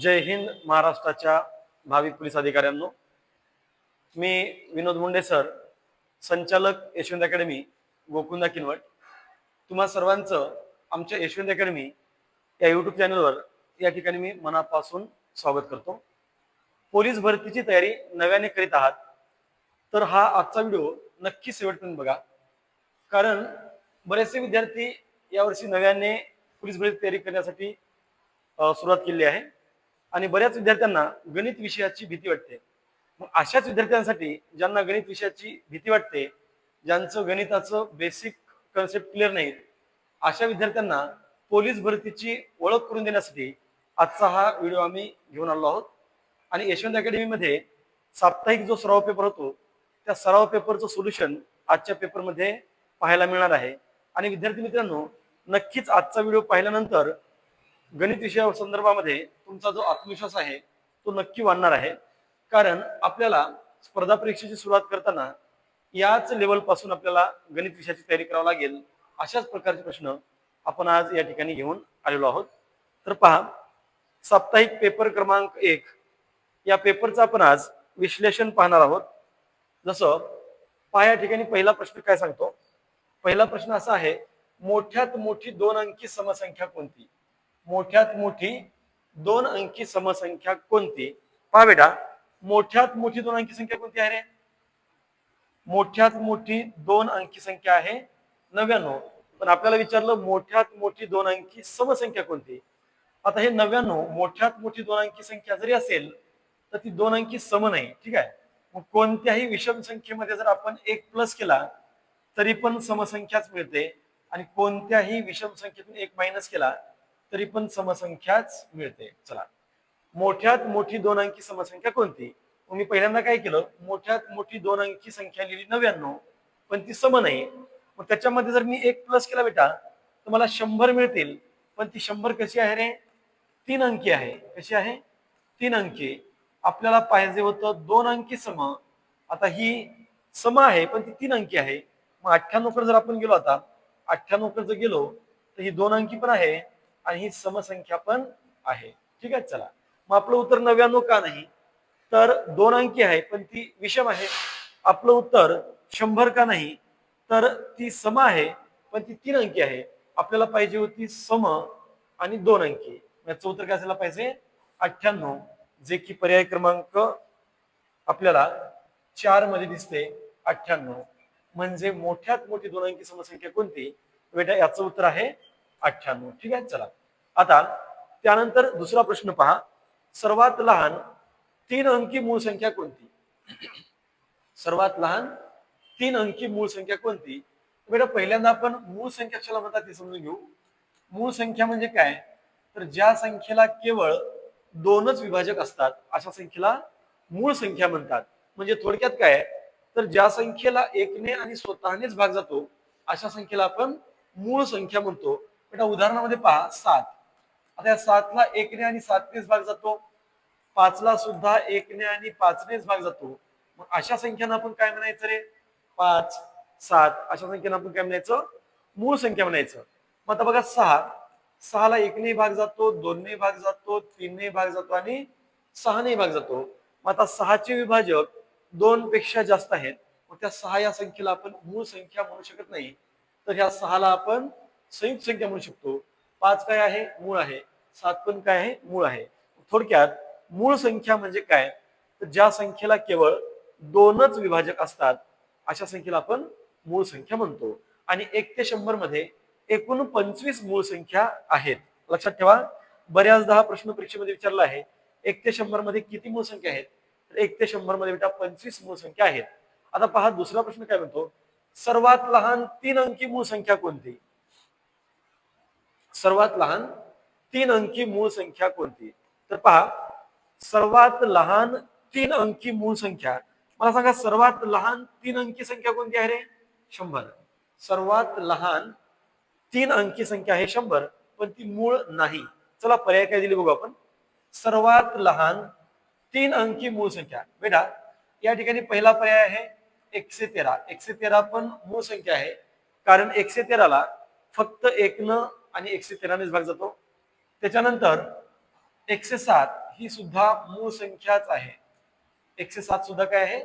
जय हिंद महाराष्ट्राच्या भावी पोलीस अधिकाऱ्यांनो, मी विनोद मुंडे सर, संचालक यशवंत अकॅडमी गोकुंदा किनवट. तुम्हा सर्वांचं आमच्या यशवंत अकॅडमी या यूट्यूब चॅनलवर या ठिकाणी मी मनापासून स्वागत करतो. पोलीस भरतीची तयारी नव्याने करीत आहात तर हा आजचा व्हिडिओ नक्की शेवटपर्यंत बघा, कारण बरेचसे विद्यार्थी यावर्षी नव्याने पोलीस भरती तयारी करण्यासाठी सुरुवात केली आहे आणि बऱ्याच विद्यार्थ्यांना गणित विषयाची भीती वाटते. मग अशाच विद्यार्थ्यांसाठी ज्यांना गणित विषयाची भीती वाटते, ज्यांचं गणिताचं बेसिक कन्सेप्ट क्लिअर नाही, अशा विद्यार्थ्यांना पोलीस भरतीची ओळख करून देण्यासाठी आजचा हा व्हिडिओ आम्ही घेऊन आलो आहोत. आणि यशवंत अकॅडमीमध्ये साप्ताहिक जो सराव पेपर होतो, त्या सराव पेपरचं सोल्युशन आजच्या पेपरमध्ये पाहायला मिळणार आहे. आणि विद्यार्थी मित्रांनो, नक्कीच आजचा व्हिडिओ पाहिल्यानंतर गणित विषया संदर्भामध्ये तुमचा जो आत्मविश्वास आहे तो नक्की वाढणार आहे. कारण आपल्याला स्पर्धा परीक्षेची सुरुवात करताना याच लेवल पासून आपल्याला गणित विषयाची तयारी करावी लागेल. अशाच प्रकारचे प्रश्न आपण आज या ठिकाणी घेऊन आलेलो आहोत. तर पहा, साप्ताहिक पेपर क्रमांक 1 या पेपरचं आपण आज विश्लेषण पाहणार आहोत. जसं पहा, या ठिकाणी पहिला प्रश्न काय सांगतो. पहिला प्रश्न असा आहे, मोठ्यात मोठी 2 अंकी समसंख्या कोणती? मोठ्यात मोठी 2 अंकी समसंख्या कोणती? पहा बेटा, मोठ्यात मोठी 2 अंकी संख्या कोणती आहे रे? मोठ्यात मोठी 2 अंकी संख्या आहे 99. पण आपल्याला विचारलं मोठ्यात मोठी 2 अंकी समसंख्या कोणती? आता हे 99 मोठ्यात मोठी 2 अंकी संख्या जरी असेल तर ती 2 अंकी सम नाही. ठीक आहे. मग कोणत्याही विषम संख्येमध्ये जर आपण 1 प्लस केला तरी पण समसंख्याच मिळते, आणि कोणत्याही विषम संख्येतून 1 मायनस केला तरी पण समसंख्याच मिळते. चला, मोठ्यात मोठी 2 अंकी समसंख्या कोणती? मग मी पहिल्यांदा काय केलं, मोठ्यात मोठी 2 अंकी संख्या लिहिली 99, पण ती सम नाही. मग त्याच्यामध्ये जर मी 1 प्लस केला बेटा तर मला 100 मिळतील. पण ती 100 कशी आहे रे? 3 अंकी आहे. कशी आहे? 3 अंकी. आपल्याला पाहिजे होतं 2 अंकी सम. आता ही सम आहे पण ती 3 अंकी आहे. मग 98 कडे जर आपण गेलो, आता 98 कडे जर गेलो तर ही 2 अंकी पण आहे आणि ही समसंख्या पण आहे. ठीक आहे. चला, मग आपलं उत्तर 99 का नाही? तर 2 अंकी आहे पण ती विषम आहे. आपलं उत्तर 100 का नाही? तर ती सम आहे पण ती 3 अंकी आहे. आपल्याला पाहिजे होती सम आणि 2 अंकी. याचं उत्तर काय असायला पाहिजे? 98, जे की पर्याय क्रमांक आपल्याला 4 मध्ये दिसते. 98 म्हणजे मोठ्यात मोठी 2 अंकी समसंख्या कोणती? बेटा याचं उत्तर आहे 98. ठीक आहे. चला, आता त्यानंतर दुसरा प्रश्न पहा, सर्वात लहान 3 अंकी मूळ संख्या कोणती? सर्वात लहान 3 अंकी मूळ संख्या कोणती? बेटा पहिल्यांदा आपण मूळ संख्या कशाला म्हणतात ते समजून घेऊ. मूळ संख्या म्हणजे काय? तर ज्या संख्येला केवळ 2च विभाजक असतात अशा संख्येला मूळ संख्या म्हणतात. म्हणजे थोडक्यात काय, तर ज्या संख्येला 1ने आणि स्वतःनेच भाग जातो अशा संख्येला आपण मूळ संख्या म्हणतो. बेटा उदाहरणामध्ये पहा, 7. आता या 7ला 1ने आणि 7नेच भाग जातो. 5ला सुद्धा 1ने आणि 5नेच भाग जातो. मग अशा संख्यांना आपण काय म्हणायचं रे? 5, 7 अशा संख्यांना आपण काय म्हणायचं? मूळ संख्या म्हणायचं. मग आता बघा, 6ला 1ने भाग जातो, 2ने भाग जातो, 3ने भाग जातो आणि 6ने भाग जातो. मग आता 6चे विभाजक 2 पेक्षा जास्त आहेत. मग त्या 6 या संख्येला आपण मूळ संख्या म्हणू शकत नाही. तर ह्या 6ला आपण संयुक्त संख्या म्हणू शकतो. 5 काय आहे? मूळ आहे. 7 पण काय आहे? मूळ आहे. थोडक्यात मूळ संख्या म्हणजे काय, तर ज्या संख्येला केवळ 2च विभाजक असतात अशा संख्येला आपण मूळ संख्या म्हणतो. आणि 1 ते 100 मध्ये एकूण 25 मूळ संख्या आहेत. लक्षात ठेवा, बऱ्याचदा हा प्रश्न परीक्षेमध्ये विचारला आहे, 1 ते 100 मध्ये किती मूळ संख्या आहेत? तर 1 ते 100 मध्ये बेटा 25 मूळ संख्या आहेत. आता पहा, दुसरा प्रश्न काय म्हणतो, सर्वात लहान 3 अंकी मूळ संख्या कोणती? सर्वात लहान 3 अंकी मूळ संख्या कोणती? तर पहा, सर्वात लहान 3 अंकी मूळ संख्या, मला सांगा सर्वात लहान 3 अंकी संख्या कोणती आहे रे? 100. सर्वात लहान 3 अंकी संख्या आहे 100, पण ती मूळ नाही. चला पर्याय काय दिले बघू आपण. सर्वात लहान 3 अंकी मूळ संख्या, बेटा या ठिकाणी पहिला पर्याय आहे 113. 113 पण मूळ संख्या आहे, कारण 113 ला फक्त 1 न आणि 113 नेच भाग जातो. त्याच्यानंतर 107 ही सुद्धा मूळ संख्याच आहे. 107 सुद्धा काय आहे?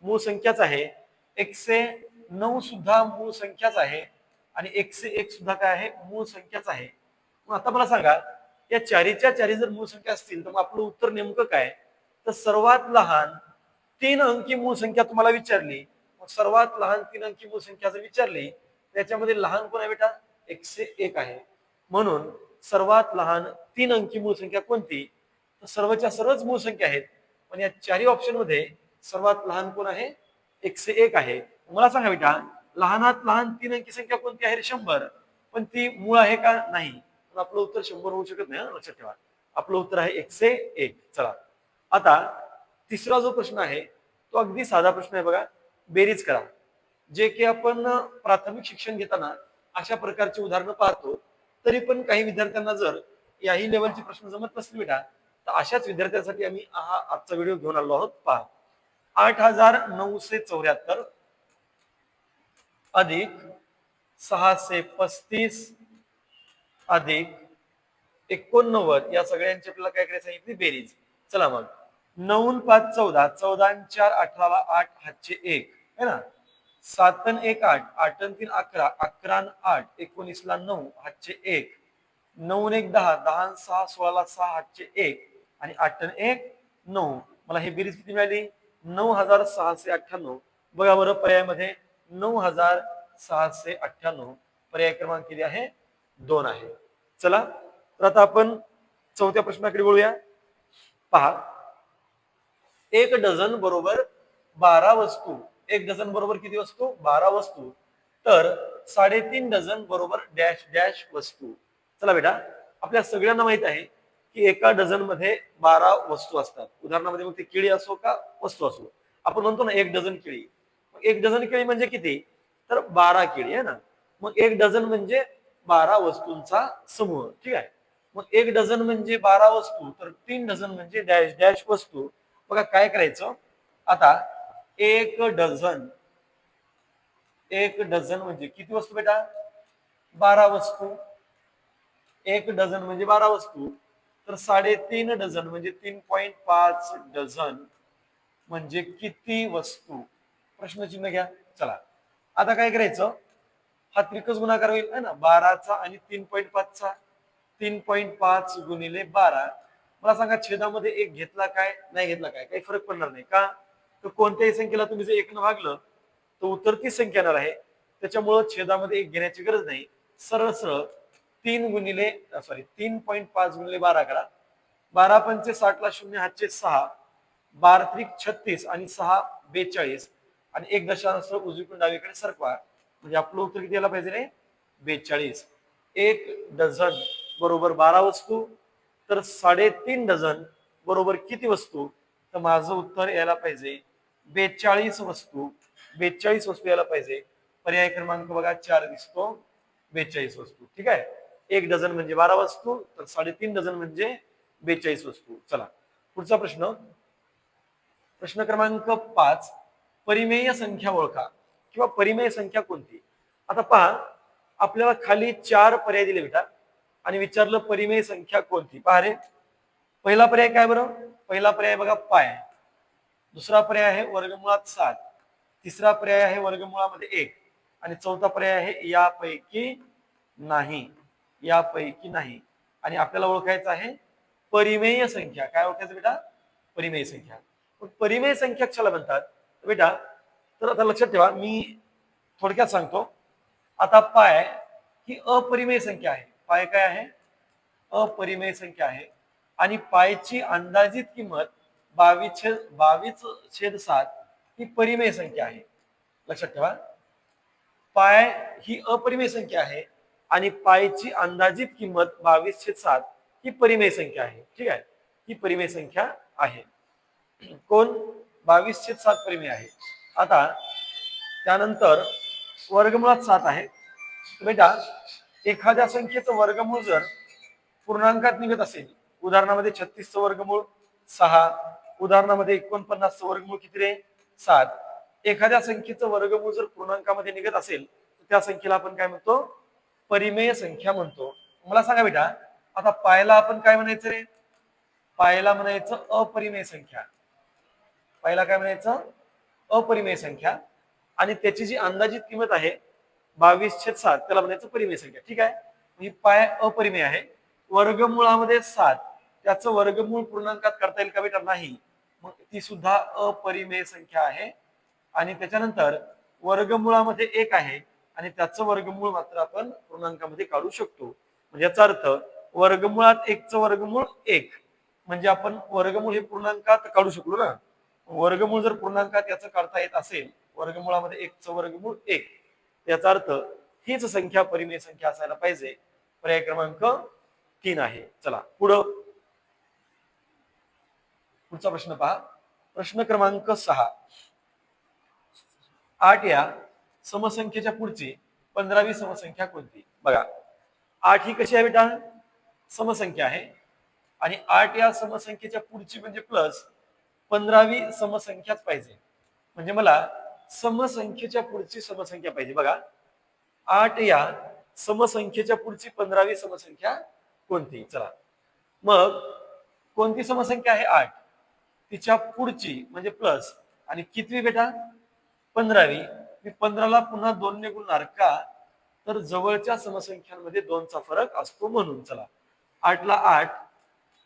मूळ संख्याच आहे. 109 सुद्धा मूळ संख्याच आहे आणि 101 सुद्धा काय आहे? मूळ संख्याच आहे. मग आता मला सांगा, या चारीच्या चारी जर मूळ संख्या असतील तर मग आपलं उत्तर नेमकं काय? तर सर्वात लहान 3 अंकी मूळ संख्या तुम्हाला विचारली. मग सर्वात लहान 3 अंकी मूळ संख्या जर विचारली त्याच्यामध्ये लहान कोण आहे बेटा? 101 आहे. म्हणून सर्वात लहान 3 अंकी मूळ संख्या कोणती? तर सर्वच्या सर्वच मूळ संख्या आहेत, पण या चारही ऑप्शन मध्ये सर्वात लहान कोण आहे? 101 आहे. मला सांगा बेटा, लहानात लहान 3 अंकी संख्या कोणती आहे? 100. पण ती मूळ आहे का? नाही. आपलं उत्तर 100 होऊ शकत नाही, लक्षात ठेवा. आपलं उत्तर आहे 101. चला, आता तिसरा जो प्रश्न आहे तो अगदी साधा प्रश्न आहे बघा. बेरीज करा. जे की आपण प्राथमिक शिक्षण घेताना अशा प्रकारची उदाहरणं पाहतो. तरी पण काही विद्यार्थ्यांना जर याही लेवलचे प्रश्न जमत नसतील बेटा, तर अशाच विद्यार्थ्यांसाठी आम्ही हा आजचा व्हिडिओ घेऊन आलो आहोत. पहा, 8974 अधिक 635 अधिक 89 या सगळ्यांची आपल्याला काय करायचं सांगितली? बेरीज. चला मग, 9 5 14, 14 4 18, 8 हातचे 1 है ना. 7 1 8, 8 3 11, 11 8, 19 9 हातचे 1, 9 1 10, 10 6 16, 6 हातचे 1 आणि 8 1 9. मला ही बेरीज किती मिळाली? 9698. बघा बरं, पर्यायामध्ये 9698 पर्याय क्रमांक किती आहे? 2 आहे. चला, तर आता आपण चौथ्या प्रश्नाकडे वळूया. पहा, 1 डझन बरोबर 12 वस्तू. 1 डझन बरोबर किती वस्तू? 12 वस्तू. तर 3.5 डझन बरोबर डॅश डॅश वस्तू. चला बेटा, आपल्या सगळ्यांना माहित आहे की एका डझन मध्ये 12 वस्तू असतात. उदाहरणामध्ये मग ती केळी असो का वस्तू असो, आपण म्हणतो ना 1 डझन केळी. मग 1 डझन केळी म्हणजे किती? तर 12 केळी आहे ना. मग 1 डझन म्हणजे 12 वस्तूंचा समूह. ठीक आहे. मग 1 डझन म्हणजे 12 वस्तू, तर 3 डझन म्हणजे डॅश डॅश वस्तू. बघा काय करायचं आता. 1 डझन, 1 डझन म्हणजे किती वस्तू बेटा? 12 वस्तू. 1 डझन म्हणजे 12 वस्तू. तर 3.5 डझन म्हणजे 3.5 डझन म्हणजे किती वस्तू? प्रश्नचिन्ह घ्या. चला, आता काय करायचं, हा त्रिकच गुणाकार होईल है ना, 12चा आणि 3.5चा. 3.5 गुणिले 12. मला सांगा, छेदामध्ये 1 घेतला काय नाही घेतला काय? काही फरक पडणार नाही का? तर कोणत्याही संख्येला तुम्ही जर 1 न भागलं तर उत्तर तीच संख्या येणार आहे. त्याच्यामुळं छेदामध्ये 1 घेण्याची गरज नाही. सरळ सरळ 3.5 गुणिले 12 करा. 12 पंचे 60 ला 0 हातचे 6, 12 त्रिक 36 आणि 6 42 आणि 1 दशांश उजवीकडून डावीकडे सरकवा. म्हणजे आपलं उत्तर किती यायला पाहिजे रे? 42. 1 डझन बरोबर 12 वस्तू. तर 3.5 डझन बरोबर किती वस्तू? तर माझं उत्तर यायला पाहिजे 42 वस्तू. 42 वस्तू यायला पाहिजे. पर्याय क्रमांक बघा 4 दिसतो. 42 वस्तू. ठीक आहे. 1 डझन म्हणजे 12 वस्तू, तर 3.5 डझन म्हणजे 42 वस्तू. चला, पुढचा प्रश्न. प्रश्न क्रमांक 5. परिमेय संख्या ओळखा किंवा परिमेय संख्या कोणती? आता पहा, आपल्याला खाली 4 पर्याय दिले बेटा आणि विचारलं परिमेय संख्या कोणती. पहा रे, पहिला पर्याय काय बरं? पहिला पर्याय बघा पाय. दुसरा पर्याय आहे वर्गमुळात 7. तिसरा पर्याय आहे वर्गमुळामध्ये 1 आणि चौथा पर्याय आहे यापैकी नाही. यापैकी नाही. आणि आपल्याला ओळखायचं आहे परिमेय संख्या. काय ओळखायचं बेटा? परिमेय संख्या. परिमेय संख्या कशाला म्हणतात बेटा? तर आता लक्षात ठेवा, मी थोडक्यात सांगतो. आता पाय ही अपरिमेय संख्या आहे. पाय काय आहे? अपरिमेय संख्या आहे. आणि पायची अंदाजित किंमत 22/7 ही परिमेय संख्या आहे. लक्षात ठेवा, पाय ही अपरिमेय संख्या आहे आणि पायची अंदाजित किंमत 22/7 ही परिमेय संख्या आहे. ठीक आहे, ही परिमेय संख्या आहे. कोण? 22/7 परिमेय आहे. आता त्यानंतर वर्गमुळात 7 आहे. बेटा, एखाद्या संख्येचं वर्गमूळ जर पूर्णांकात निघत असेल, उदाहरणामध्ये 36चं वर्गमूळ 6, उदाहरणामध्ये 49चं वर्गमूळ किती रे? 7. एखाद्या संख्येचं वर्गमूळ जर पूर्णांकामध्ये निघत असेल तर त्या संख्येला आपण काय म्हणतो? परिमेय संख्या म्हणतो. मला सांगा बेटा, आता पायला आपण काय म्हणायचं रे? पायला म्हणायचं अपरिमेय संख्या, पायला काय म्हणायचं, अपरिमेय संख्या, आणि त्याची जी अंदाजित किंमत आहे 22/7 त्याला म्हणायचं परिमेय संख्या. ठीक आहे, ही पाय अपरिमेय आहे. वर्गमुळामध्ये 7 त्याचं वर्गमूळ पूर्णांकात करता येईल का बेटा, नाही, मग ती सुद्धा अपरिमेय संख्या आहे. आणि त्याच्यानंतर वर्गमुळामध्ये 1 आहे आणि त्याचं वर्गमूळ मात्र आपण पूर्णांकामध्ये काढू शकतो. म्हणजे याचा अर्थ वर्गमुळात 1 चं वर्गमूळ 1, म्हणजे आपण वर्गमूळ हे पूर्णांकात काढू शकलो ना. वर्गमूळ जर पूर्णांकात याचं काढता येत असेल, वर्गमुळामध्ये 1 चं वर्गमूळ 1, याचा अर्थ हीच संख्या परिमेय संख्या असायला पाहिजे. पर्याय क्रमांक 3 आहे. चला पुढचा प्रश्न पहा. प्रश्न क्रमांक 6. 8 या समसंख्येच्या पुढची 15वी समसंख्या कोणती? बघा, 8 ही कशी आहे बेटा, समसंख्या आहे, आणि 8 या समसंख्येच्या पुढची म्हणजे प्लस 15वी समसंख्याच पाहिजे. म्हणजे मला समसंख्येच्या पुढची समसंख्या पाहिजे. बघा, 8 या समसंख्येच्या पुढची 15वी समसंख्या कोणती? चला, मग कोणती समसंख्या आहे 8, तिच्या पुढची म्हणजे प्लस, आणि कितवी बेटा, 15वी. मी 15ला पुन्हा 2 ने गुणणार का, तर जवळच्या समसंख्यांमध्ये 2चा फरक असतो म्हणून. चला, 8 ला 8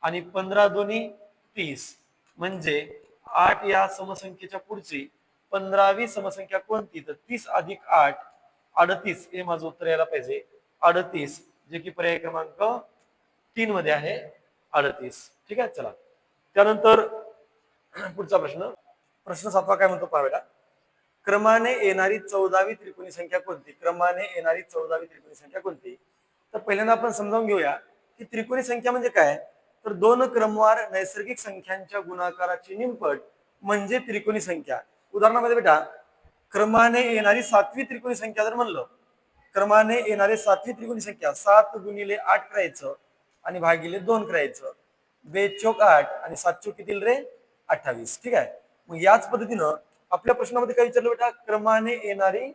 आणि 15 दोन्ही 30, म्हणजे 8 या समसंख्येच्या पुढची 15वी समसंख्या कोणती, तर 30 अधिक 8 38. हे माझं उत्तर यायला पाहिजे 38, जे की पर्याय क्रमांक 3 मध्ये आहे 38. ठीक आहे, चला त्यानंतर पुढचा प्रश्न. प्रश्न 7 काय म्हणतो पहा बेटा. क्रमाने येणारी 14वी त्रिकोणी संख्या कोणती? क्रमाने येणारी 14वी त्रिकोणी संख्या कोणती? तर पहिल्यांदा आपण समजावून घेऊया की त्रिकोणी संख्या म्हणजे काय. तर 2 क्रमवार नैसर्गिक संख्यांच्या गुणाकाराची निमपट म्हणजे त्रिकोणी संख्या. उदाहरणामध्ये बेटा, क्रमाने येणारी 7वी त्रिकोणी संख्या जर म्हणलं, क्रमाने येणारी 7वी त्रिकोणी संख्या 7 गुणिले 8 करायचं आणि भागिले 2 करायचं. 2 चौक 8 आणि 7 चौक किती रे, 28. ठीक आहे, मग याच पद्धतीनं आपल्या प्रश्नामध्ये काय विचारलं बेटा, क्रमाने येणारी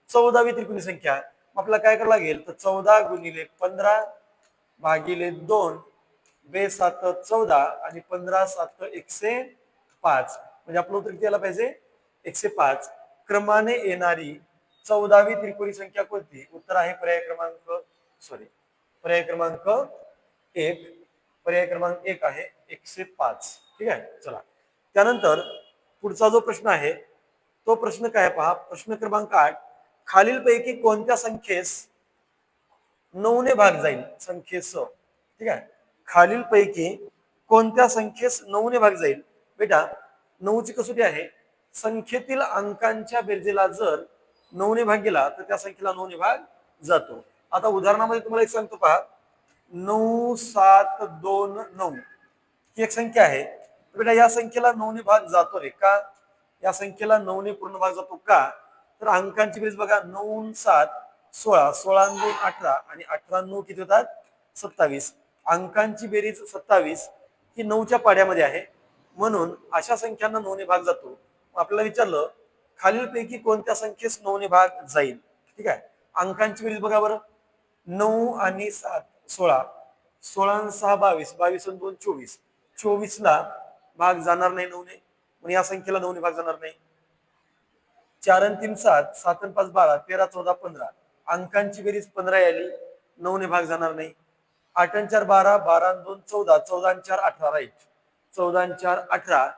14वी त्रिकोणी संख्या. आपल्याला काय करावं लागेल, तर 14 गुणिले 15 भागिले 2, 2 7 14 आणि 15 7 105, म्हणजे आपलं उत्तर किती यायला पाहिजे, 105. क्रमाने येणारी 14वी त्रिकोणी संख्या कोणती? उत्तर आहे पर्याय क्रमांक पर्याय क्रमांक 1. पर्याय क्रमांक 1 आहे 105. ठीक आहे, चला त्यानंतर पुढचा जो प्रश्न आहे तो प्रश्न काय पहा. प्रश्न क्रमांक 8. खालीलपैकी कोणत्या संख्येस 9 ने भाग जाईल? संख्येस, ठीक आहे, खालीलपैकी कोणत्या संख्येस 9 ने भाग जाईल? बेटा, 9 ची कसोटी आहे, संख्येतील अंकांच्या बेरजेला जर 9 ने भाग गेला तर त्या संख्येला 9 ने भाग जातो. आता उदाहरणामध्ये तुम्हाला एक सांगतो पहा, 9 7 2 9 ही एक संख्या आहे. बेटा, या संख्येला 9 ने भाग जातो रे का? या संख्येला 9 ने पूर्ण भाग जातो का? तर अंकांची बेरीज बघा, 9 7 16, 16 2 18 आणि 18 9 किती होतात, 27. अंकांची बेरीज 27 ही 9च्या पाड्यामध्ये आहे, म्हणून अशा संख्यांना 9 ने भाग जातो. आपल्याला विचारलं खालीलपैकी कोणत्या संख्येस 9 ने भाग जाईल? ठीक आहे, अंकांची बेरीज बघा बरं, 9 आणि 7 16, 16 आणि 6 22, 22 आणि 2 24, 24 ला भाग जाणार नाही 9 ने, पण या संख्येला 9 ने भाग जाणार नाही. 4 आणि 3 7, 7 आणि 5 12, 13 14 15, अंकांची बेरीज 15 आली, 9 ने भाग जाणार नाही. 8 आणि 4 12, 12 आणि 2 14, 14 आणि 4 18, राईट, 14 आणि 4 18,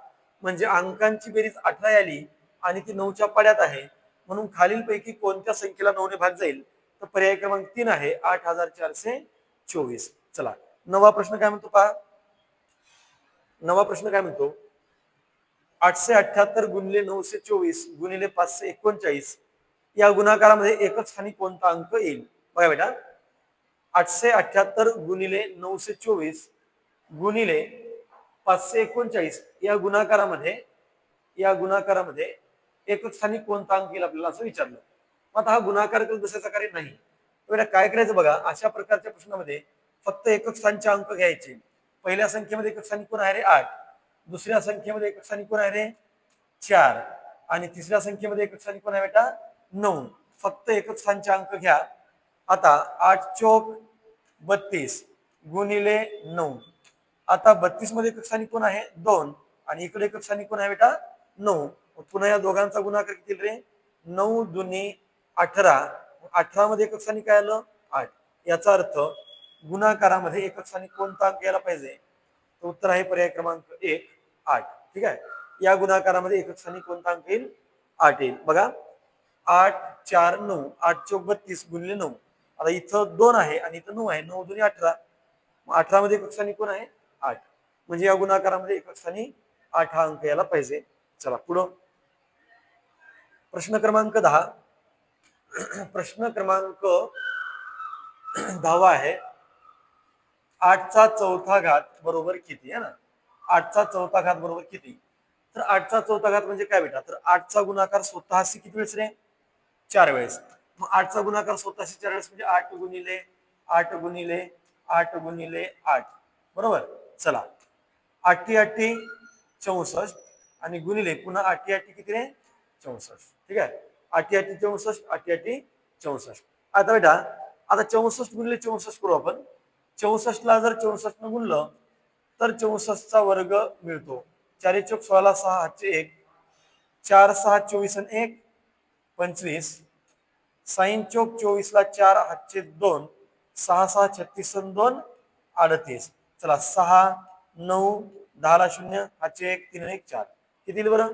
म्हणजे अंकांची बेरीज 18 आली आणि ती 9च्या पाड्यात आहे, म्हणून खालीलपैकी कोणत्या संख्येला 9 ने भाग जाईल? तर पर्याय क्रमांक 3 आहे 8424. चला, नवा प्रश्न काय म्हणतो पहा. नवा प्रश्न काय म्हणतो, 878 गुणिले 924 गुणिले 539 या गुणाकारामध्ये एकच स्थानी कोणता अंक येईल? बघा बेटा, 878 गुणिले 924 गुणिले 539 या गुणाकारामध्ये एकच स्थानी कोणता अंक येईल आपल्याला असं विचारलं. आता हा गुणाकार करून बसायचा कार्य नाही. बेटा काय करायचं बघा, अशा प्रकारच्या प्रश्नामध्ये फक्त एकक स्थानचे अंक घ्यायचे. पहिल्या संख्येमध्ये एकक स्थानी कोण आहे रे, 8. दुसऱ्या संख्येमध्ये एकक स्थानी कोण आहे रे, 4. आणि तिसऱ्या संख्येमध्ये एकक स्थानी कोण आहे बेटा, 9. फक्त एकक स्थानचे अंक घ्या. आता 8 चौक 32 गुणिले 9, आता 32 मध्ये एकक स्थानिक कोण आहे 2 आणि इकडे एकक स्थानिक कोण आहे बेटा 9. पुन्हा या दोघांचा गुणाकार किती रे 9 दुनी 18. 18 मध्ये एकक स्थानिक काय आलं 8. याचा अर्थ गुणाकारामध्ये एकक स्थानिक कोणता अंक यायला पाहिजे तर उत्तर आहे पर्याय क्रमांक 1 8. ठीक आहे. या गुणाकारामध्ये एकक स्थानिक कोणता अंक येईल 8 येईल. बघा 8 4 9 8 चौक 32 गुणिले 9. आता इथं 2 आहे आणि इथं 9 आहे 9 दुनी 18. 18 मध्ये एकक स्थानिक कोण आहे 8. म्हणजे या गुणाकारामध्ये एकक स्थानी 8 हा अंक यायला पाहिजे. चला पुढं प्रश्न क्रमांक 10. प्रश्न क्रमांक 10 आहे 8 चा चौथा घात बरोबर किती आहे ना. 8 चा चौथा घात बरोबर किती. तर 8 चा चौथा घात म्हणजे काय बेटा तर 8 चा गुणाकार स्वतःशी किती वेळेस रे 4 वेळेस. मग 8 चा गुणाकार स्वतःशी 4 वेळेस म्हणजे 8 गुणिले 8 गुणिले 8 गुणिले 8 बरोबर. चला 8 8 64 आणि गुणिले पुन्हा 8 8 किती रे 64. ठीक आहे 8 8 64 8 8 64. आता बेटा आता 64 गुणिले 64 करू आपण. 64 ला जर 64 न गुणलं तर 64 चा वर्ग मिळतो. 4 चौक 16 6 हातचे 1 4 6 24 आणि 1 25 साइन चौक 24 ला 4 हातचे 2 6 6 36 आणि 2 38. चला 6 9 10 ला 0 हातचे 1 3 1 4 किती येईल बरं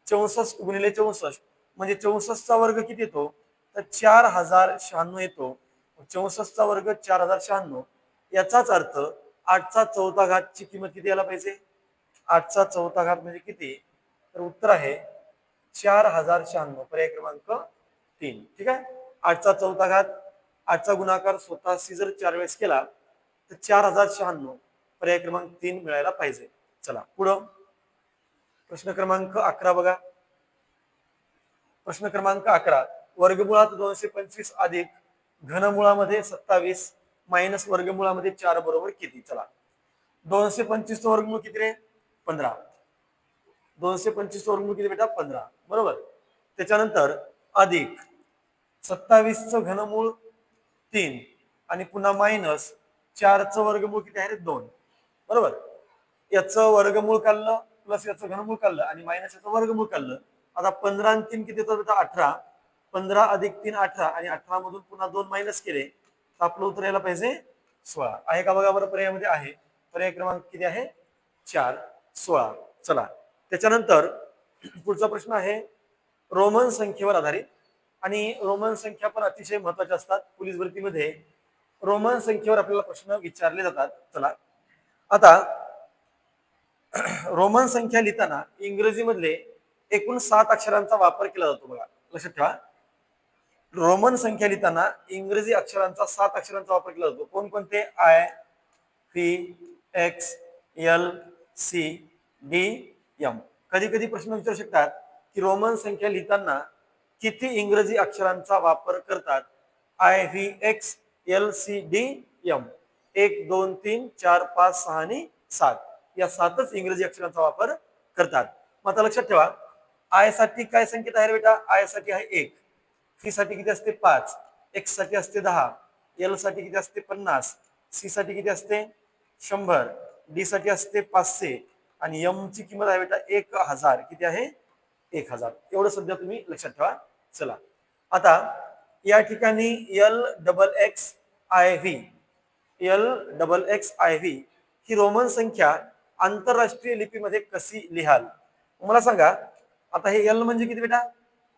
64 गुणिले 64 म्हणजे 64 चा वर्ग किती येतो तर 4096 येतो. 64 चा वर्ग 4096 याचाच अर्थ 8 चा चौथा घात ची किंमत किती यायला पाहिजे 8 चा चौथा घात म्हणजे किती तर उत्तर आहे 4096 पर्याय क्रमांक 3. ठीक आहे 8 चा चौथा घात 8 चा गुणाकार स्वतःशी जर 4 वेळेस केला तर 4096 पर्याय क्रमांक 3 मिळायला पाहिजे. चला पुढं प्रश्न क्रमांक 11 बघा. प्रश्न क्रमांक 11 वर्गमुळात 225 अधिक घनमुळामध्ये 27 मायनस वर्गमुळामध्ये 4 बरोबर किती. चला 225 चा वर्गमूळ किती रे 15. 225 चा वर्गमूळ किती बेटा 15 बरोबर. त्याच्यानंतर अधिक 27 चं घनमूळ 3 आणि पुन्हा मायनस 4 चं वर्गमूळ किती आहे रे 2 बरोबर. याचं वर्गमूळ काढलं प्लस याचं घनमूळ काढलं आणि मायनस याचं वर्गमूळ काढलं. आता 15 आणि 3 किती येतात 18. 15 अधिक 3 18 आणि 18 मधून पुन्हा 2 मायनस केले तर आपलं उत्तर यायला पाहिजे 16. आहे का बघा बरं पर्यायामध्ये आहे. पर्याय क्रमांक किती आहे 4 16. चला त्याच्यानंतर पुढचा प्रश्न आहे रोमन संख्येवर आधारित आणि रोमन संख्या पण अतिशय महत्वाच्या असतात. पोलीस भरतीमध्ये रोमन संख्येवर आपल्याला प्रश्न विचारले जातात. चला आता रोमन संख्या लिहिताना इंग्रजी मधले एकूण 7 अक्षरांचा वापर केला जातो. बघा लक्षात ठेवा रोमन संख्या लिहिताना इंग्रजी अक्षरांचा 7 अक्षरांचा वापर केला जातो. कोणकोणते I V X L C D M. कधी कधी प्रश्न विचारू शकतात की रोमन संख्या लिहिताना किती इंग्रजी अक्षरांचा वापर करतात. I V X L C D M 1 2 3 4 5 6 आणि 7 या 7च इंग्रजी अक्षरांचा वापर करतात. मग आता लक्षात ठेवा आय साठी काय संकेत आहे बेटा आय साठी आहे 1. सी साठी किती असते 5. एक्स साठी असते 10. एल साठी किती असते 50. सी साठी किती असते 100. डी साठी असते 500 आणि एम ची किंमत आहे बेटा 1000. किती आहे 1000. एवढं सध्या तुम्ही लक्षात ठेवा. चला आता या ठिकाणी L double X I V he Roman संख्या आंतरराष्ट्रीय लिपीमध्ये कशी लिहाल मला सांगा. आता हे एल म्हणजे किती बेटा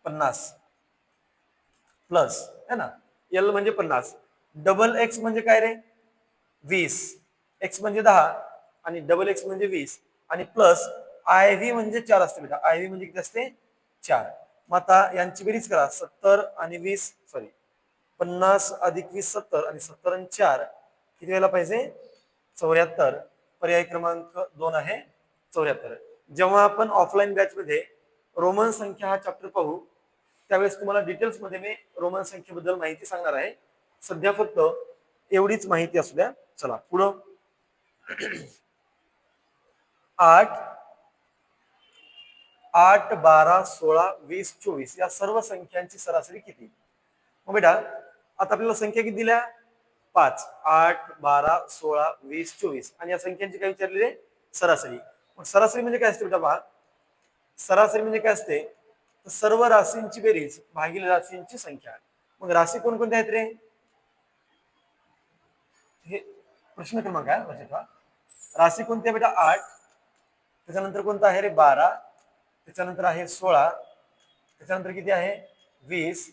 50 प्लस है ना. एल म्हणजे 50. डबल एक्स म्हणजे काय रे 20. एक्स म्हणजे 10 आणि डबल एक्स म्हणजे 20 आणि प्लस आय व्ही म्हणजे 4 असते बेटा. आय व्ही म्हणजे किती असते 4. मग आता यांची बेरीज करा 70 आणि 20 सॉरी 50 अधिक 20 70 आणि 70 आणि 4 किती व्हायला पाहिजे 74. पर्याय क्रमांक 2 आहे 74. जेव्हा आपण ऑफलाईन बॅच मध्ये रोमन संख्या हा चॅप्टर पाहू त्यावेळेस तुम्हाला डिटेल्स मध्ये मी रोमन संख्येबद्दल माहिती सांगणार आहे. सध्या फक्त एवढीच माहिती असू द्या. चला पुढं 8 8 12 16 20 24 या सर्व संख्यांची सरासरी किती. मग बेटा आता आपल्याला संख्या किती दिल्या 5, 8, 12, 16, 20, 24 आणि या संख्यांची काय विचारलेली सरासरी. मग सरासरी म्हणजे काय असते बेटा पहा, सरासरी म्हणजे काय असते, तर सर्व राशींची बेरीज भागिले राशींची संख्या. मग राशी कोणकोणत्या आहेत रे, हे प्रश्न क्रमांक आहे लक्षात ठेवा. राशी कोणती आहे बेटा 8, त्याच्यानंतर कोणता आहे रे 12, त्याच्यानंतर आहे 16, त्याच्यानंतर किती आहे 20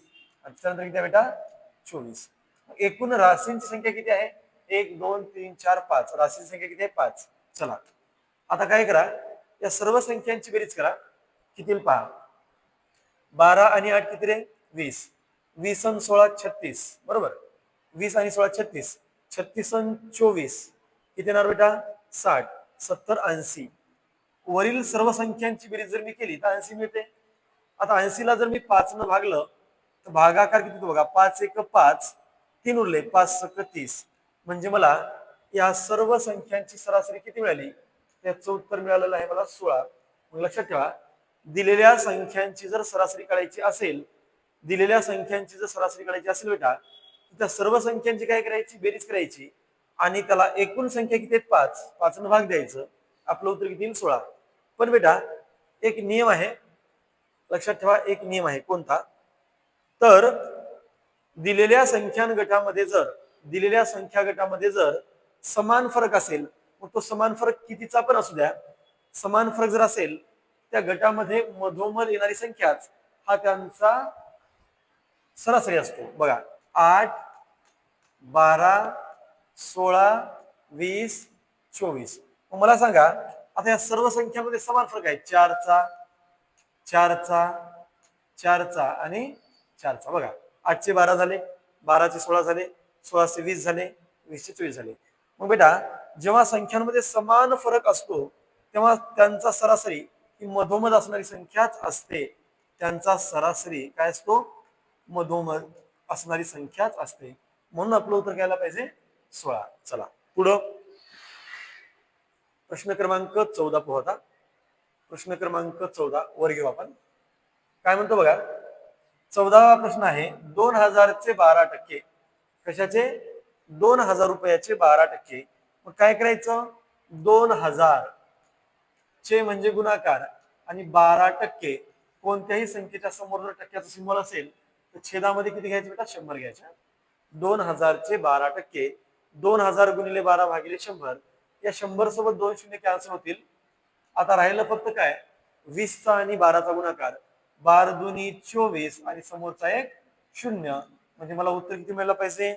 आणि त्याच्यानंतर किती आहे बेटा 24. एकूण राशींची संख्या किती आहे 1, 2, 3, 4, 5. राशींची संख्या किती आहे 5. चला आता काय करा, या सर्व संख्यांची बेरीज करा. किती पहा, 12 आणि 8 किती रे 20, 20 आणि 16 36 बरोबर, 20 आणि 16 36, 36 आणि 24 किती येणार बेटा 60, 70, 80. वरील सर्व संख्यांची बेरीज जर मी केली तर 80 मिळते. आता 80 ला जर मी 5 न भागलं तर भागाकार किती बघा, 5 1 5, 3 उरले, 5 6 30. म्हणजे मला या सर्व संख्यांची सरासरी किती मिळाली, त्याचं उत्तर मिळालेलं आहे मला 16. मग लक्षात ठेवा, दिलेल्या संख्यांची जर सरासरी काढायची असेल, दिलेल्या संख्यांची जर सरासरी काढायची असेल बेटा, त्या सर्व संख्यांची काय करायची बेरीज करायची आणि त्याला एकूण संख्या किती आहेत 5, 5 न भाग द्यायचं, आपलं उत्तर किती येईल 16. पण बेटा एक नियम आहे, लक्षात ठेवा, एक नियम आहे कोणता, तर दिलेल्या संख्या गटामध्ये जर समान फरक असेल, मग तो समान फरक कितीचा पण असू द्या, समान फरक जर असेल त्या गटामध्ये मधोमध येणारी संख्याच हा त्यांचा सरासरी असतो. बघा 8, 12, 16, 20, 24. मग मला सांगा, आता या सर्व संख्यामध्ये समान फरक आहे 4चा, 4चा, 4चा आणि 4चा. बघा 8चे 12 झाले, 12चे 16 झाले, 16चे 20 झाले, 20चे 24 झाले. मग बेटा जेव्हा संख्यांमध्ये समान फरक असतो तेव्हा त्यांचा सरासरी ही मधोमध असणारी संख्याच असते. त्यांचा सरासरी काय असतो, मधोमध असणारी संख्याच असते. म्हणून आपलं उत्तर घ्यायला पाहिजे 16. चला पुढं प्रश्न क्रमांक 14 पोहता. प्रश्न क्रमांक 14 वर घेऊ आपण. काय म्हणतो बघा, 14वा प्रश्न आहे 2000 चे 12%. कशाचे, 2000 रुपयाचे 12%. मग काय करायचं, 2000 चे म्हणजे गुणाकार आणि 12% कोणत्याही संख्येच्या समोर जर टक्क्याचा सिंबल असेल तर छेदामध्ये किती घ्यायचे बेटा 100 घ्यायच्या. 2000 चे 12%, 2000 गुणिले 12 भागिले 100. या 100 सोबत 2 शून्य कॅन्सल होतील. आता राहिलं फक्त काय 20चा आणि 12चा गुणाकार, 12 दुनी 24 आणि समोरचा एक 0. म्हणजे मला उत्तर किती मिळायला पाहिजे,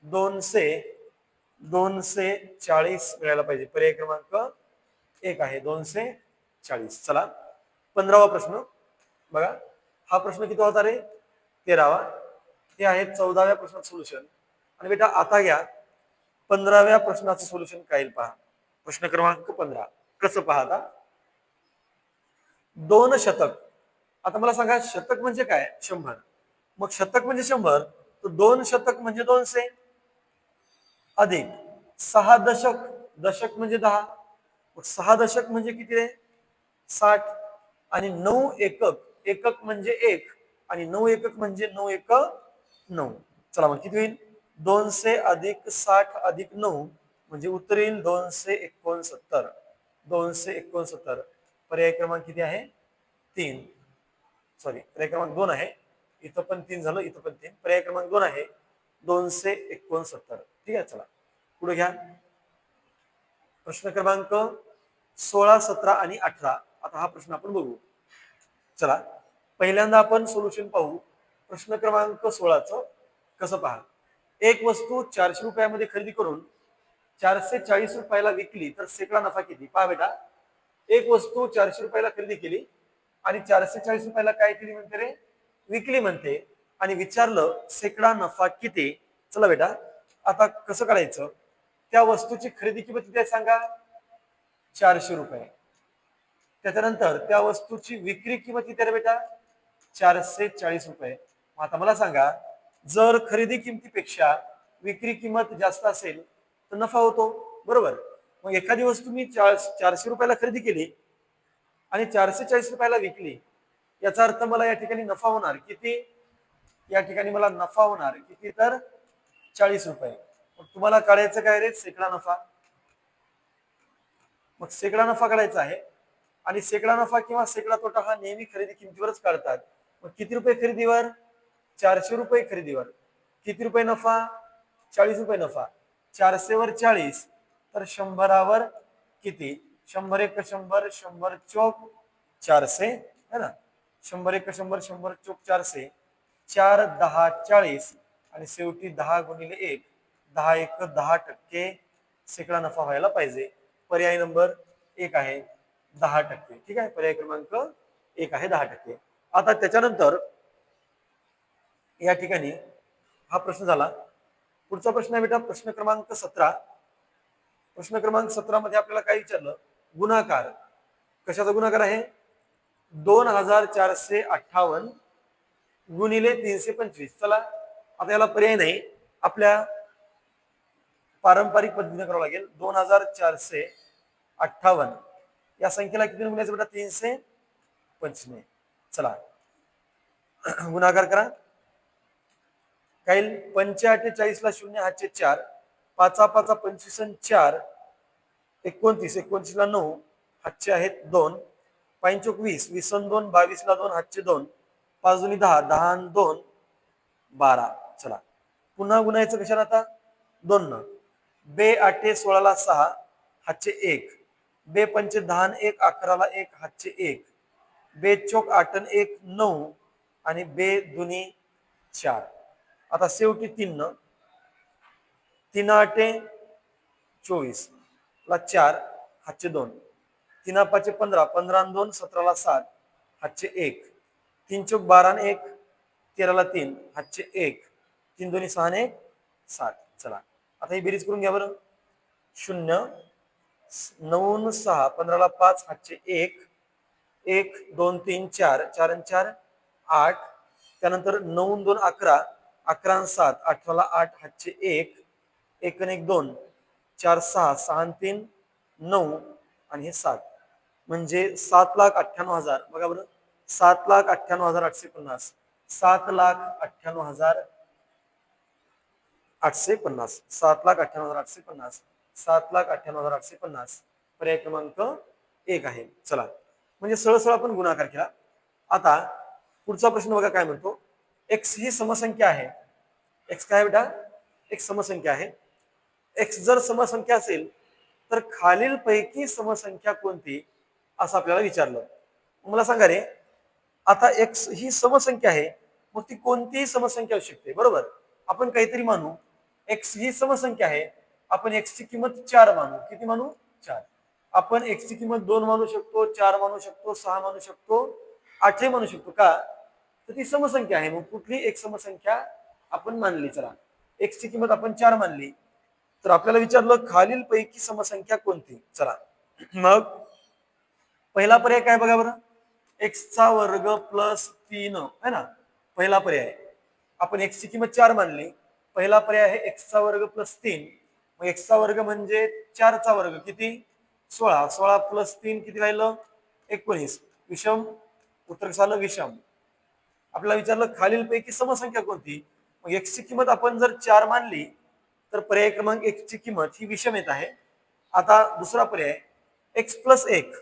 240 मिळायला पाहिजे. पर्याय क्रमांक 1 आहे 240. चला 15वा प्रश्न बघा. हा प्रश्न किती होता रे 13वा. हे आहे 14व्या प्रश्नाचं सोल्युशन. आणि बेटा आता घ्या 15व्या प्रश्नाचं सोल्युशन काय येईल पहा. प्रश्न क्रमांक 15 कसं पहा आता, 2 शतक. आता मला सांगा शतक म्हणजे काय 100. मग शतक म्हणजे 100, तर 2 शतक म्हणजे 200 अधिक 6 दशक, दशक म्हणजे 10, मग 6 दशक म्हणजे किती रे 60 आणि 9 एकक, एकक म्हणजे 1 आणि 9 एकक म्हणजे 9 एक 9. चला मग किती होईल 200 अधिक 60 अधिक 9 म्हणजे उत्तर येईल 269. 269. पर्याय क्रमांक किती आहे 3, सॉरी पर्याय क्रमांक 2 आहे. इथं पण 3 झालं, इथं पण 3. पर्याय क्रमांक 2 आहे 269. ठीक आहे. चला पुढे घ्या प्रश्न क्रमांक 16, 17 आणि 18. आता हा प्रश्न आपण बघू. चला पहिल्यांदा आपण सोल्युशन पाहू. प्रश्न क्रमांक 16चं कसं पहा, एक वस्तू 400 रुपयामध्ये खरेदी करून 440 रुपयाला विकली तर सेकडा नफा किती. पहा बेटा, एक वस्तू 400 रुपयाला खरेदी केली आणि 440 रुपयाला काय केली म्हणते रे विकली म्हणते आणि विचारलं सेकडा नफा किती. चला बेटा आता कसं करायचं, त्या वस्तूची खरेदी किंमत किती आहे सांगा 400 रुपये. त्याच्यानंतर त्या वस्तूची विक्री किंमत किती आहे बेटा 440 रुपये. आता मला सांगा, जर खरेदी किमतीपेक्षा विक्री किंमत जास्त असेल तर नफा होतो बरोबर. मग एखादी वस्तू मी 400 रुपयाला खरेदी केली आणि 440 रुपयाला विकली, याचा अर्थ मला या ठिकाणी नफा होणार किती, या ठिकाणी मला नफा होणार किती तर 40 रुपये. मग तुम्हाला काढायचं काय रे? शेकडा नफा. मग शेकडा नफा काढायचा आहे आणि शेकडा नफा किंवा शेकडा तोटा हा नेहमी खरेदी किमतीवरच काढतात. मग किती रुपये खरेदीवर? 400 रुपये खरेदीवर. किती रुपये नफा? 40 रुपये नफा. 400 वर 40 तर 100वर किती? 100 एक 100, 100 चौक 400 है ना. 100 एक 100, 100 चौक 400. 4 10 40 आणि शेवटी 10 गुणिले 1. 10 एक 10% शेकडा नफा व्हायला पाहिजे. पर्याय नंबर 1 आहे 10%. ठीक आहे, पर्याय क्रमांक 1 आहे 10%. आता त्याच्यानंतर या ठिकाणी हा प्रश्न झाला. पुढचा प्रश्न आहे बेटा प्रश्न क्रमांक 17. प्रश्न क्रमांक 17 मध्ये आपल्याला काय विचारलं? गुणाकार. कशाचा गुणाकार आहे? 2458 गुणिले 325. चला आता याला पर्याय नाही, आपल्या पारंपरिक पद्धतीने करावं लागेल. 2458 या संख्येला किती गुणायचं बेटा? 325. चला गुणाकार करा. काही 45 ला 0 हातचे 4, 5 5 25 आणि 4 29, 29 ला 9 हातचे आहेत 2, 5 20, 20 आणि 2 22 ला 2 हातचे 2, 5 दुनी 10, 10 आणि 2 12. चला पुन्हा गुणायचं कशाला? आता 2 न. बे 8 16 ला 6 हातचे 1, बे 5 10 आणि 1 11 ला 1 हातचे 1, बे चौक 8 आणि 1 9 आणि बे दुनी 4. आता शेवटी 3 न. 3 8 24 ला 4 हातचे 2, 3 5 15, 15 आणि 2 17 ला 7 हातचे 1, 3 चौक 12 आणि 1 13 ला 3 हातचे 1, 3 दोन्ही 6 आणि 1 7. चला आता ही बेरीज करून घ्या बरं. 0 9 6 15 ला 5 हातचे 1, 1 2 3 4 4 आणि 4 8. त्यानंतर 9 2 11, 11 आणि 7 18 ला 8 हातचे 1, 1 आणि 1 2 4 6 6 आणि 3 9 आणि हे 7 म्हणजे 7,98,000. बघा बरं 7,98,850. 7,98,850. 7,98,850. 7,98,850 पर्याय क्रमांक 1 आहे. चला म्हणजे सरळ आपण गुणाकार केला. आता पुढचा प्रश्न बघा काय म्हणतो. एक्स ही समसंख्या आहे. एक्स काय बेटा? एक समसंख्या आहे. एक्स जर समसंख्या असेल तर खालील पैकी समसंख्या कोणती असं आपल्याला विचारलं. मला सांगा रे, आता एक्स ही समसंख्या आहे, मग ती कोणतीही समसंख्या असू शकते. बरोबर, आपण काहीतरी मानू एक्स ही समसंख्या आहे. आपण एक्स ची किंमत 4 मानू. किती मानू? 4. आपण एक्स ची किंमत 2 मानू शकतो, 4 मानू शकतो, 6 मानू शकतो, 8 मानू शकतो. का? तर ती समसंख्या आहे. मग कुठली एक समसंख्या आपण मानली. चला एक्स ची किंमत आपण 4 मानली, तर आपल्याला विचारलं खालील पैकी समसंख्या कोणती. चला मग पहिला पर्याय काय बघा बरं. एक्स चा वर्ग प्लस 3 है ना, पहिला पर्याय. आपण एक्स ची किंमत 4 मानली. पहिला पर्याय आहे एक्स चा वर्ग प्लस 3. मग एक्स चा वर्ग म्हणजे 4 चा वर्ग किती? 16. 16 प्लस 3 किती राहिलं? 19. विषम उत्तर झालं विषम. आपल्याला विचारलं खालील पैकी समसंख्या कोणती. मग एक्स ची किंमत आपण जर 4 मानली तर पर्याय क्रमांक 1 ची किंमत ही विषम येत आहे. आता दुसरा पर्याय एक्स प्लस 1.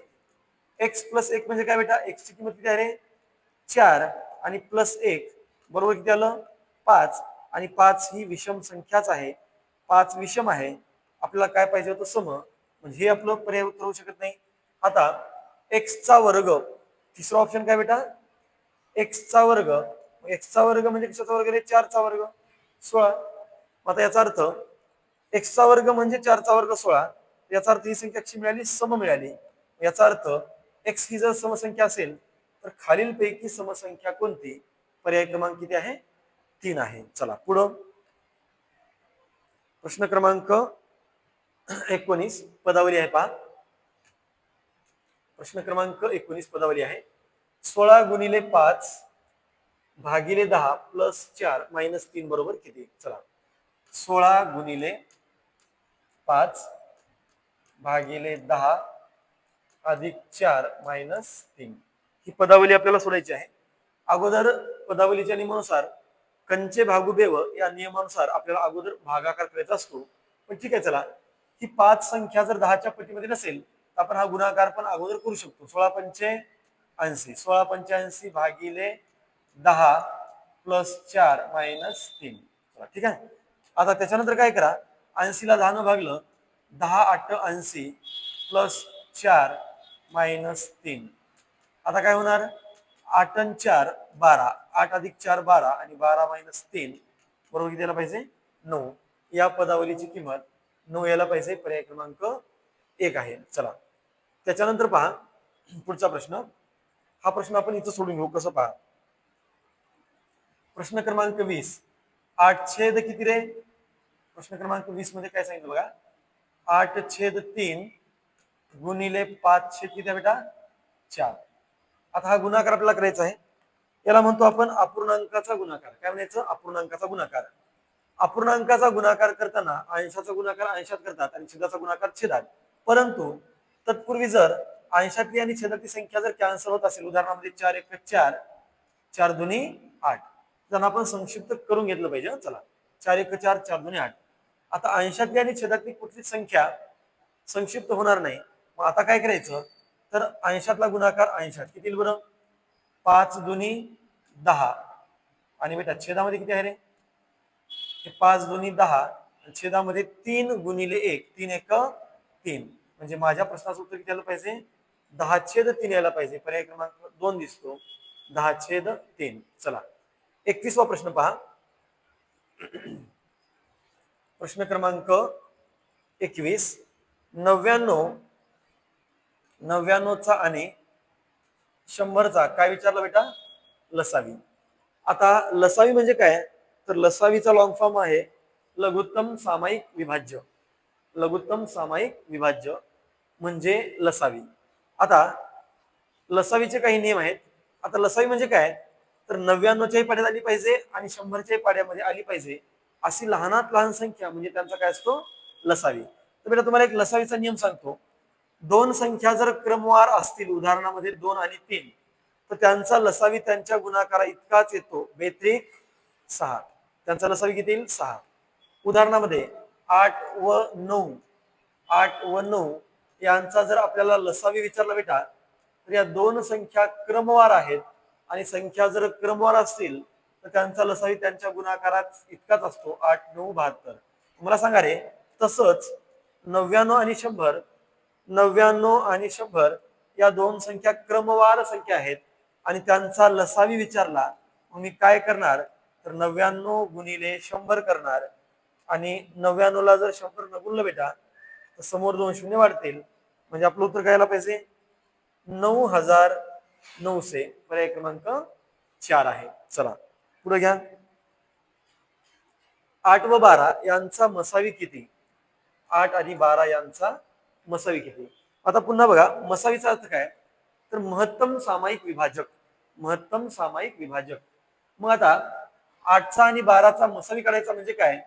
एक्स प्लस 1 म्हणजे काय बेटा? एक्स ची किंमत किती आहे रे? 4 आणि प्लस 1 बरोबर किती आलं? 5. आणि 5 ही विषम संख्याच आहे. 5 विषम आहे. आपल्याला काय पाहिजे होतं? सम. म्हणजे हे आपलं पर्याय उत्तर होऊ शकत नाही. आता एक्स चा वर्ग, तिसरा ऑप्शन काय बेटा? एक्स चा वर्ग. एक्स चा वर्ग म्हणजे कशाचा वर्ग रे? 4 चा वर्ग 16. आता याचा अर्थ एक्स चा वर्ग म्हणजे 4 चा वर्ग 16. याचा अर्थ ही संख्या कशी मिळाली? सम मिळाली. याचा अर्थ एक्स ही जर समसंख्या असेल तर खालील पैकी समसंख्या कोणती? पर्याय क्रमांक किती आहे? 3 आहे. चला पुढं प्रश्न क्रमांक 19 पदावली आहे पहा. प्रश्न क्रमांक 19 पदावली आहे. 16 गुणिले 5 भागिले 10 प्लस 4 मायनस 3 बरोबर किती? चला 16 गुणिले 5 भागिले 10 अधिक 4 मायनस 3 ही पदावली आपल्याला सोडायची आहे. अगोदर पदावलीच्या नियमानुसार कंचे भागू बेव या नियमानुसार आपल्याला अगोदर भागाकार करायचा असतो. पण ठीक आहे, चला, ही 5 संख्या जर 10च्या पटीमध्ये नसेल तर आपण हा गुणाकार पण अगोदर करू शकतो. 16 पंचे 80, 16 पंचे 80 भागिले 10 प्लस 4 मायनस 3. ठीक आहे. आता त्याच्यानंतर काय करा, 80ला 10 न भागलं, 10 8 80 प्लस 4 मायनस 3. आता काय होणार, 8 आणि 4 12, 8 अधिक 4 12 आणि 12 मायनस 3 बरोबर किती यायला पाहिजे, 9. या पदावलीची किंमत 9 यायला पाहिजे. पर्याय क्रमांक 1 आहे. चला, त्याच्यानंतर पहा पुढचा प्रश्न. हा प्रश्न आपण इथं सोडून घेऊ. कसं पहा, प्रश्न क्रमांक 20, 8 छेद किती रे. प्रश्न क्रमांक 20 मध्ये काय सांगितलं बघा, 8/3 गुणिले 5 छेद किती बेटा, 4. आता हा गुणाकार आपल्याला करायचा आहे. याला म्हणतो आपण अपूर्णांकाचा गुणाकार. काय म्हणायचं, अपूर्णांकाचा गुणाकार. अपूर्णांकाचा गुणाकार करताना अंशाचा गुणाकार अंशात करतात आणि छेदाचा गुणाकार छेदात. परंतु तत्पूर्वी जर अंशातली आणि छेदातली संख्या जर कॅन्सल होत असेल, उदाहरणामध्ये 4 1 4, 4 2 8, त्यांना आपण संक्षिप्त करून घेतलं पाहिजे. चला, 4 1 4, 4 2 8. आता अंशातली आणि छेदातली कुठलीच संख्या संक्षिप्त होणार नाही. मग आता काय करायचं, तर अंशातला गुणाकार अंशात किती येईल बरं, 5 2 10. आणि बेटा छेदामध्ये किती आहे रे, 5 2 10. छेदामध्ये 3 गुणिले 1, 3 1 3. म्हणजे माझ्या प्रश्नाचं उत्तर किती यायला पाहिजे, 10/3 यायला पाहिजे. पर्याय क्रमांक 2 दिसतो, 10/3. चला, 31वा प्रश्न पहा. प्रश्न क्रमांक 21, 99चा आणि 100चा काय विचारला बेटा, लसावी. आता लसावी म्हणजे काय, तर लसावीचा लॉंग फॉर्म आहे लघुत्तम सामायिक विभाज्य. लघुत्तम सामायिक विभाज्य म्हणजे लसावी. आता लसावीचे काही नियम आहेत. आता लसावी म्हणजे काय, तर 99च्याही पाड्यात आली पाहिजे आणि 100च्याही पाड्यामध्ये आली पाहिजे, अशी लहानात लहान संख्या म्हणजे त्यांचा काय असतो, लसावी. तर बेटा तुम्हाला एक लसावीचा नियम सांगतो. दोन संख्या जर क्रमवार असतील, उदाहरणामध्ये 2 आणि 3, तर त्यांचा लसावी त्यांच्या गुणाकारा इतकाच येतो, बेत्रिक 6. त्यांचा लसावी किती येईल, 6. उदाहरणामध्ये 8 व 9, 8 व 9 यांचा जर आपल्याला लसावी विचारला बेटा, तर या दोन संख्या क्रमवार आहेत आणि संख्या जर क्रमवार असतील तर त्यांचा लसावी त्यांच्या गुणाकारात इतकाच असतो, 8 9 72. मला सांगा रे, तसंच 99 आणि 100, 99 आणि 100 या दोन संख्या क्रमवार संख्या आहेत आणि त्यांचा लसावी विचारला, मग मी काय करणार, तर 99 गुणिले 100 करणार आणि 99ला जर 100 न गुणलं बेटा तर समोर 2 शून्य वाढतील. म्हणजे आपलं उत्तर काय यायला पाहिजे, 9900. पर्याय क्रमांक 4 आहे. चला पुढे घ्या. 8 व 12 यांचा मसावी किती. 8 आणि 12 यांचा मसावी किती. आता पुन्हा बघा, मसावीचा अर्थ काय, तर महत्तम सामायिक विभाजक. महत्तम सामायिक विभाजक. मग आता 8चा आणि 12चा मसावी काढायचा म्हणजे काय,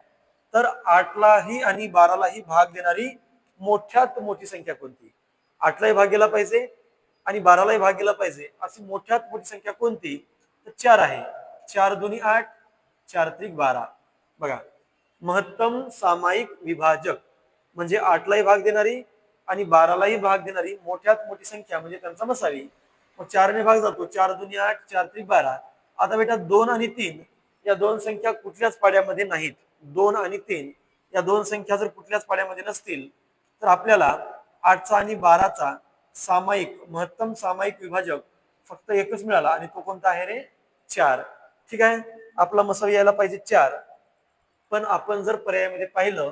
तर 8लाही आणि 12लाही भाग देणारी मोठ्यात मोठी संख्या कोणती. 8लाही भाग गेला पाहिजे आणि 12लाही भाग गेला पाहिजे अशी मोठ्यात मोठी संख्या कोणती, तर 4 आहे. 4 2 8, 4 3 12. बघा, महत्तम सामायिक विभाजक म्हणजे 8लाही भाग देणारी आणि 12लाही भाग देणारी मोठ्यात मोठी संख्या म्हणजे त्यांचा मसावी. मग 4 ने भाग जातो, 4 2 8, 4 3 12. आता बेटा 2 आणि 3 या दोन संख्या कुठल्याच पाड्यामध्ये नाहीत. 2 आणि 3 या दोन संख्या जर कुठल्याच पाड्यामध्ये नसतील तर आपल्याला 8चा आणि 12चा सामायिक महत्तम सामायिक विभाजक फक्त एकच मिळाला आणि तो कोणता आहे रे, 4. ठीक आहे, आपला मसावी यायला पाहिजे 4. पण आपण जर पर्यायामध्ये पाहिलं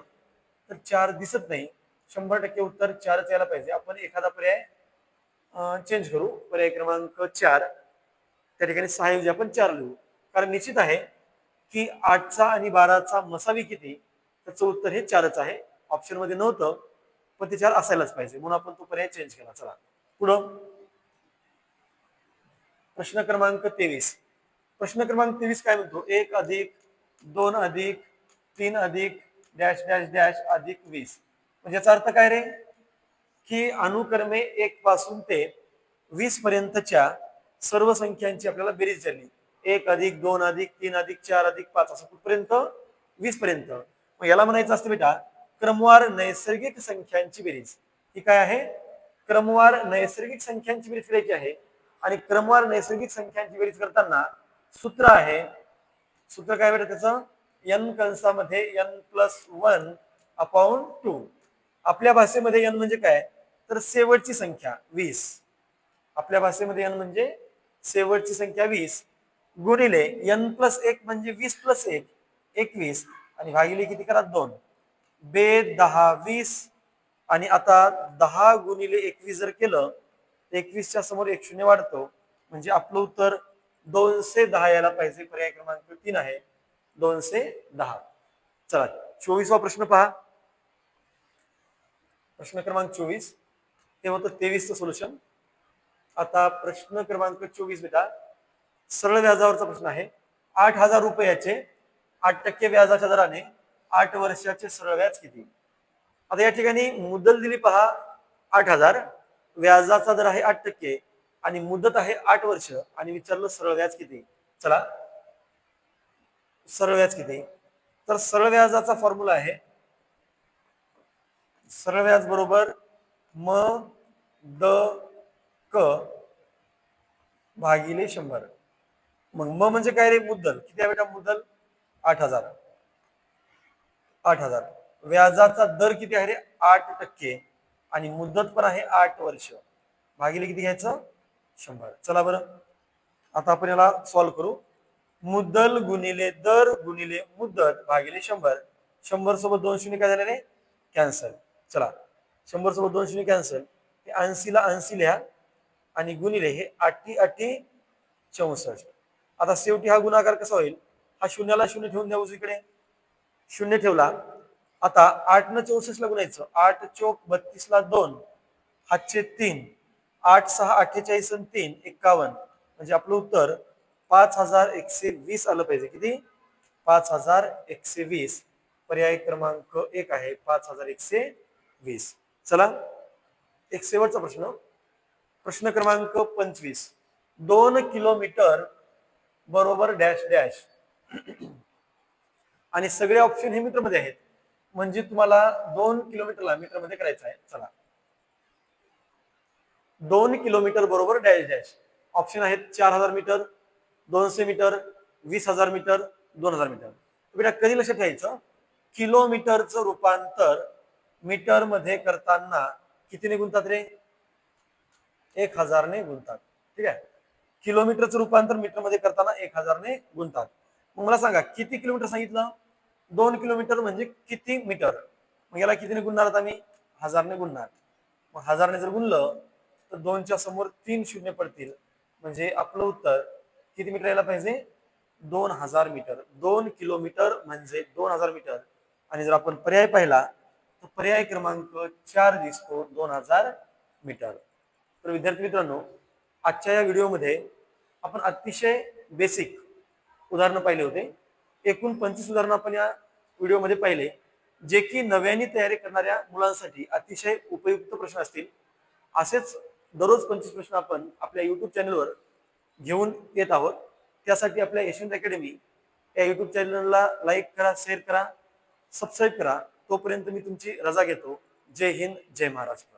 तर 4 दिसत नाही. 100% उत्तर 4च यायला पाहिजे. आपण एखादा पर्याय चेंज करू. पर्याय क्रमांक 4 त्या ठिकाणी 6 ऐवजी आपण 4 लिहू. कारण निश्चित आहे की 8चा आणि 12चा मसावी किती, त्याचं उत्तर हे 4च आहे. ऑप्शन मध्ये नव्हतं पण ते 4 असायलाच पाहिजे, म्हणून आपण तो पर्याय चेंज केला. चला पुढं. प्रश्न क्रमांक 23. प्रश्न क्रमांक 23 काय म्हणतो, 1 अधिक 2 अधिक 3 अधिक डॅश डॅश डॅश अधिक 20. म्हणजे याचा अर्थ काय रे, की अनुक्रमे 1 पासून ते 20 पर्यंतच्या सर्व संख्यांची आपल्याला बेरीज झाली. 1 अधिक 2 अधिक 3 अधिक 4 अधिक 5 असं कुठपर्यंत 20 पर्यंत. मग याला म्हणायचं असतं बेटा क्रमवार नैसर्गिक संख्यांची बेरीज. ही काय आहे? क्रमवार नैसर्गिक संख्यांची बेरीज करायची आहे. आणि क्रमवार नैसर्गिक संख्यांची बेरीज करताना सूत्र आहे, सूत्र काय बेटा त्याचं? n कंसामध्ये n+1 upon 2. आपल्या भाषेमध्ये n म्हणजे काय? तर शेवटची संख्या 20. आपल्या भाषेमध्ये n म्हणजे शेवटची संख्या 20 गुणिले n+1 म्हणजे 20+1 21 आणि भागिले किती करा 2. 10 20 आणि आता 10 गुणिले 21 जर केलं तर 21च्या समोर 1 शून्य वाढतो म्हणजे आपलं उत्तर 210 यायला पाहिजे. पर्याय क्रमांक 3 आहे 210. चला 24वा प्रश्न पहा. प्रश्न क्रमांक 24 ते होतं 23चं सोल्युशन. आता प्रश्न क्रमांक 24 बेटा सरळ व्याजावरचा प्रश्न आहे. 8,000 रुपयाचे 8% व्याजाच्या दराने 8 वर्षाचे सरळ व्याज किती? आता या ठिकाणी मुदत दिली पहा 8,000, व्याजाचा दर आहे 8% आणि मुदत आहे 8 वर्ष आणि विचारलं सरळ व्याज किती. चला सरळ व्याज किती? तर सरळ व्याजाचा फॉर्म्युला आहे सरळ व्याज बरोबर म द क भागिले 100. मग म म्हणजे काय रे? मुद्दल. किती आहे बेटा मुद्दल? 8,000. 8,000. व्याजाचा दर किती आहे रे? 8% आणि मुदत पण आहे 8 वर्ष. भागिले किती घ्यायचं? 100. चला बरं आता आपण याला सॉल्व्ह करू. मुद्दल गुणिले दर गुणिले मुदत भागिले 100. 100 सोबत 2 शून्य काय झाले रे? कॅन्सल. चला 100 सोबत 2 शून्य कॅन्सल. 80 ला 80 लिहा आणि गुणिले हे 8 8 64. आता शेवटी हा गुणाकार कसा होईल? हा शून्याला शून्य ठेवून द्या उजवीकडे. शून्य ठेवला. आता 8 न 64 ला गुणायचं. 8 चोक 32 ला 2 हातचे 3 8 6 48 आणि 3 51 म्हणजे आपलं उत्तर 5120 आलं पाहिजे. किती? 5120. पर्याय क्रमांक 1 आहे 5120. चला एक शेवटचा प्रश्न. प्रश्न क्रमांक 25. 2 किलोमीटर बरोबर डॅश डॅश आणि सगळे ऑप्शन हे मीटर मध्ये आहेत म्हणजे तुम्हाला 2 किलोमीटरला मीटर मध्ये करायचं आहे. चला 2 किलोमीटर बरोबर डॅश डॅश ऑप्शन आहेत 4,000 मीटर 200 मीटर 20,000 मीटर 2,000 मीटर. बेटा कधी लक्षात ठेवायचं किलोमीटरचं रूपांतर मीटर मध्ये करताना कितीने गुणतात रे? 1,000 ने गुणतात. ठीक आहे. किलोमीटरचं रूपांतर मीटर मध्ये करताना 1,000 ने गुणतात. मग मला सांगा किती किलोमीटर सांगितलं? 2 किलोमीटर म्हणजे किती मीटर? मग याला कितीने गुणणार आता मी? 1,000 ने गुणणार. मग 1,000 ने जर गुणलं तर 2च्या समोर 3 शून्य पडतील म्हणजे आपलं उत्तर किती मीटर यायला पाहिजे? 2,000 मीटर. 2 किलोमीटर म्हणजे 2,000 मीटर. आणि जर आपण पर्याय पाहिला तर पर्याय क्रमांक 4 दिसतो 2,000 मीटर. तर विद्यार्थी मित्रांनो आजच्या या व्हिडिओमध्ये आपण अतिशय बेसिक उदाहरणं पाहिले होते. एकूण 25 उदाहरणं आपण या व्हिडिओमध्ये पाहिले जे की नव्याने तयारी करणाऱ्या मुलांसाठी अतिशय उपयुक्त प्रश्न असतील. असेच दररोज 25 प्रश्न आपण आपल्या युट्यूब चॅनलवर घेऊन येत आहोत. त्यासाठी आपल्या यशवंत अकॅडमी या युट्यूब चॅनलला लाईक करा, शेअर करा, सबस्क्राईब करा. तोपर्यंत मी तुमची रजा घेतो. जय हिंद, जय महाराष्ट्र.